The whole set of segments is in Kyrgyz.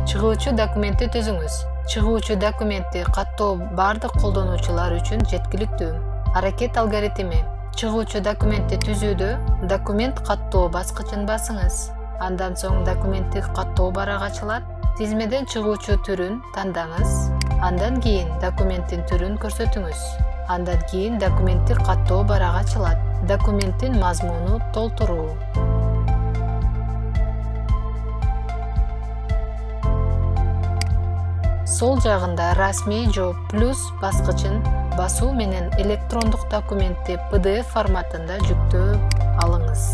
Чыгуучу документти түзүңүз. Чыгуучу документти каттоо бардык колдонуучулар үчүн жеткиликтүү. Аракет алгоритми. Чыгуучу документти түзүүдө документ каттоо баскычын басыңыз. Андан соң документти каттоо барак ачылат. Тизмеден чыгуучу түрүн тандаңыз. Андан кийин документтин түрүн көрсөтүңүз. Андан кийин документти каттоо барак ачылат. Документтин мазмуну толтуруу. Сол жагында расмий жооп плюс баскычын басуу менен электрондук документти PDF форматында жүктөп алыңыз.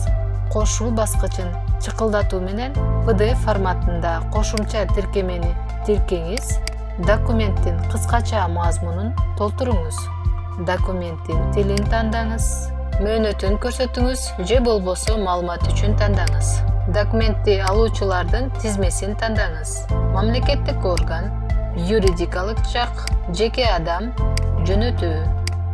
Кошуу баскычын чыкылдатуу менен PDF форматында кошумча тиркемени тиркеңиз. Документтин кыскача мазмунун толтуруңуз. Документтин тилин тандаңыз. Мөөнөтүн көрсөтүңүз же болбосо маалымат үчүн тандаңыз. Документти алуучулардын тизмесин тандаңыз. Мамлекеттик орган, юридикалык жак, жеке адам, жөнөтүү.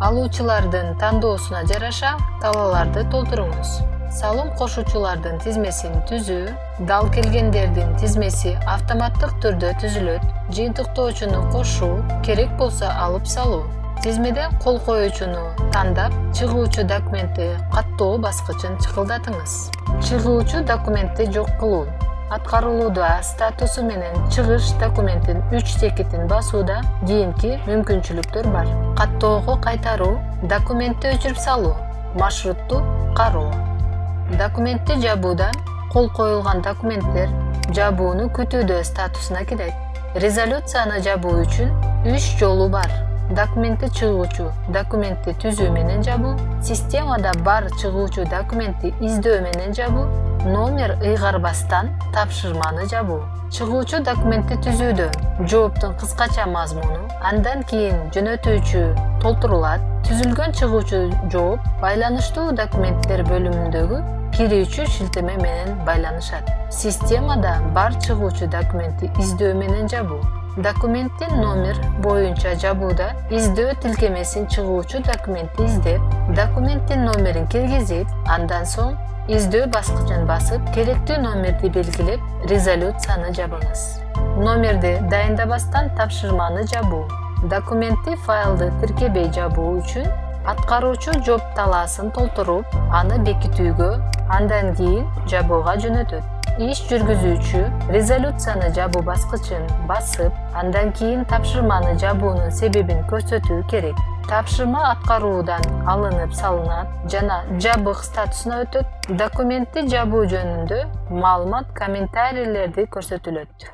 Алуучулардын тандоосуна жараша талааларды толтуруңуз. Салым кошуучулардын тизмесин түзүү, дал келгендердин тизмеси автоматтык түрдө түзүлөт. Жыйынтыктоочуну кошуу, керек болсо алып салуу. Тизмеден кол коюучуну тандап, чыгуучу документти каттоо баскычын чыкылдатыңыз. Чыгуучу документти жок кылуу. Аткарылууда статусу менен чыгыш документтин 3 текитин басууда кийинки мүмкүнчүлүктөр бар. Каттоого кайтаруу, документти өчүрүп салуу, маршрутту кароо. Документти жабуудан кол коюлган документтер жабууну күтүүдө статусуна кирет. Резолюцияны жабуу үчүн 3 жолу бар. Документти чыгуучу документти түзүү менен жабуу, системада бар чыгуучу документти издөө менен жабуу, номер ыйгарбастан тапшырманы жабуу. Чыгуучу документти түзүүдө жооптун кыскача мазмуну, андан кийин жөнөтүүчү толтурулат. Түзүлгөн чыгуучу жооп байланыштуу документтер бөлүмүндөгү кирүүчү шилтеме менен байланышат. Системада бар чыгуучу документти издөө менен жабуу. Документтин номер боюнча жабууда издөө тилкемесин чыгуучу документти издеп, документтин номерин киргизип, андан соң издөө баскычын басып, керектүү номерди белгилеп, резолюцияны жабыңыз. Номерди дайындабастан тапшырманы жабуу. Документти файлды тиркебей жабуу үчүн аткаруучу жооп талаасын толтуруп, аны бекитүүгө, андан кийин жабууга жөнөтөт. Иш жүргүзүүчү резолюцияны жабуу баскычын басып, андан кийин тапшырманы жабуунун себебин көрсөтүү керек. Тапшырма аткаруудан алынып салынат жана жабык статусуна өтөт. Документти жабуу жөнүндө маалымат комментарийлерди көрсөтүлөт.